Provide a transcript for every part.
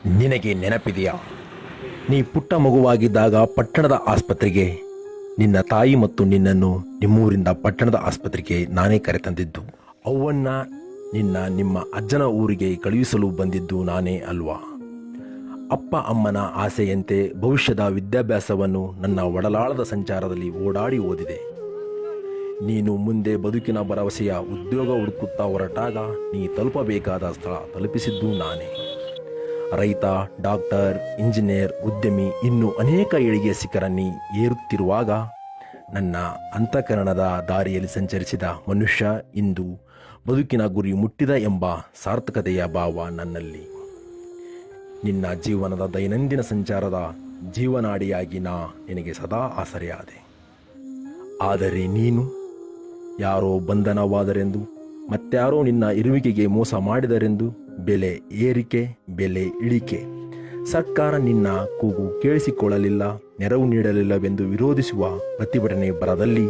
ನಿನಗೆ ನೆನಪಿದೆಯಾ? ನೀ ಪುಟ್ಟ ಮಗುವಾಗಿದ್ದಾಗ ಪಟ್ಟಣದ ಆಸ್ಪತ್ರೆಗೆ ನಿನ್ನ ತಾಯಿ ಮತ್ತು ನಿನ್ನನ್ನು ನಿಮ್ಮೂರಿಂದ ಪಟ್ಟಣದ ಆಸ್ಪತ್ರೆಗೆ ನಾನೇ ಕರೆತಂದಿದ್ದು. ಅವ್ವನ್ನ ನಿಮ್ಮ ಅಜ್ಜನ ಊರಿಗೆ ಕಳುಹಿಸಲು ಬಂದಿದ್ದು ನಾನೇ ಅಲ್ವಾ? ಅಪ್ಪ ಅಮ್ಮನ ಆಸೆಯಂತೆ ಭವಿಷ್ಯದ ವಿದ್ಯಾಭ್ಯಾಸವನ್ನು ನನ್ನ ಒಡಲಾಳದ ಸಂಚಾರದಲ್ಲಿ ಓಡಾಡಿ ಓದಿದೆ. ನೀನು ಮುಂದೆ ಬದುಕಿನ ಭರವಸೆಯ ಉದ್ಯೋಗ ಹುಡುಕುತ್ತಾ ಹೊರಟಾಗ ನೀ ತಲುಪಬೇಕಾದ ಸ್ಥಳ ತಲುಪಿಸಿದ್ದು ನಾನೇ. ರೈತ, ಡಾಕ್ಟರ್, ಇಂಜಿನಿಯರ್, ಉದ್ಯಮಿ, ಇನ್ನೂ ಅನೇಕ ಏಳಿಗೆ ಶಿಖರನ್ನಿ ಏರುತ್ತಿರುವಾಗ ನನ್ನ ಅಂತಃಕರಣದ ದಾರಿಯಲ್ಲಿ ಸಂಚರಿಸಿದ ಮನುಷ್ಯ ಇಂದು ಬದುಕಿನ ಗುರಿ ಮುಟ್ಟಿದ ಎಂಬ ಸಾರ್ಥಕತೆಯ ಭಾವ ನನ್ನಲ್ಲಿ. ನಿನ್ನ ಜೀವನದ ದೈನಂದಿನ ಸಂಚಾರದ ಜೀವನಾಡಿಯಾಗಿ ನಾ ನಿನಗೆ ಸದಾ ಆಸರೆಯಾದೆ. ಆದರೆ ನೀನು ಯಾರೋ ಬಂಧನವಾದರೆಂದು, ಮತ್ಯಾರೋ ನಿನ್ನ ಇರುವಿಕೆಗೆ ಮೋಸ ಮಾಡಿದರೆಂದು ಬೆಲೆ ಏರಿಕೆ, ಬೆಲೆ ಇಳಿಕೆ, ಸರ್ಕಾರ ನಿನ್ನ ಕೂಗು ಕೇಳಿಸಿಕೊಳ್ಳಲಿಲ್ಲ, ನೆರವು ನೀಡಲಿಲ್ಲವೆಂದು ವಿರೋಧಿಸುವ ಪ್ರತಿಭಟನೆ ಬರದಲ್ಲಿ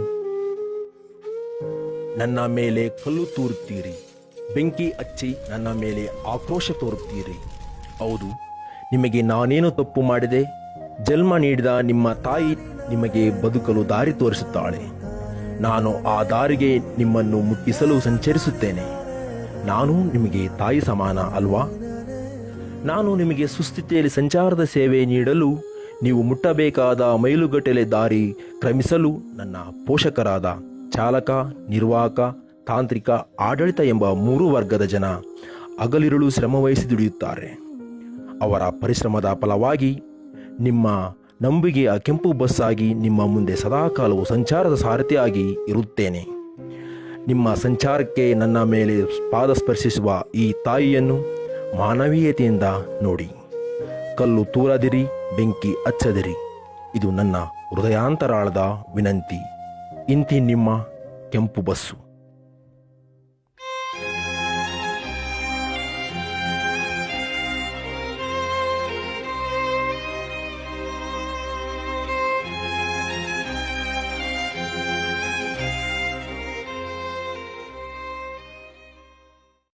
ನನ್ನ ಮೇಲೆ ಕಲ್ಲು ತೂರುತ್ತೀರಿ, ಬೆಂಕಿ ಹಚ್ಚಿ ನನ್ನ ಮೇಲೆ ಆಕ್ರೋಶ ತೋರುತ್ತೀರಿ. ಹೌದು, ನಿಮಗೆ ನಾನೇನು ತಪ್ಪು ಮಾಡಿದೆ? ಜನ್ಮ ನೀಡಿದ ನಿಮ್ಮ ತಾಯಿ ನಿಮಗೆ ಬದುಕಲು ದಾರಿ ತೋರಿಸುತ್ತಾಳೆ. ನಾನು ಆ ದಾರಿಗೆ ನಿಮ್ಮನ್ನು ಮುಟ್ಟಿಸಲು ಸಂಚರಿಸುತ್ತೇನೆ. ನಾನು ನಿಮಗೆ ತಾಯಿ ಸಮಾನ ಅಲ್ವಾ? ನಾನು ನಿಮಗೆ ಸುಸ್ಥಿತಿಯಲ್ಲಿ ಸಂಚಾರದ ಸೇವೆ ನೀಡಲು, ನೀವು ಮುಟ್ಟಬೇಕಾದ ಮೈಲುಗಟ್ಟಲೆ ದಾರಿ ಕ್ರಮಿಸಲು ನನ್ನ ಪೋಷಕರಾದ ಚಾಲಕ, ನಿರ್ವಾಹಕ, ತಾಂತ್ರಿಕ, ಆಡಳಿತ ಎಂಬ 3 ವರ್ಗದ ಜನ ಹಗಲಿರುಳು ಶ್ರಮವಹಿಸಿ ದುಡಿಯುತ್ತಾರೆ. ಅವರ ಪರಿಶ್ರಮದ ಫಲವಾಗಿ ನಿಮ್ಮ ನಂಬಿಕೆಯ ಕೆಂಪು ಬಸ್ ಆಗಿ ನಿಮ್ಮ ಮುಂದೆ ಸದಾಕಾಲವು ಸಂಚಾರದ ಸಾರಥಿಯಾಗಿ ಇರುತ್ತೇನೆ. ನಿಮ್ಮ ಸಂಚಾರಕ್ಕೆ ನನ್ನ ಮೇಲೆ ಪಾದ ಸ್ಪರ್ಶಿಸುವ ಈ ತಾಯಿಯನ್ನು ಮಾನವೀಯತೆಯಿಂದ ನೋಡಿ. ಕಲ್ಲು ತೂರದಿರಿ, ಬೆಂಕಿ ಹಚ್ಚದಿರಿ. ಇದು ನನ್ನ ಹೃದಯಾಂತರಾಳದ ವಿನಂತಿ. ಇಂತಿ ನಿಮ್ಮ ಕೆಂಪು ಬಸ್ಸು.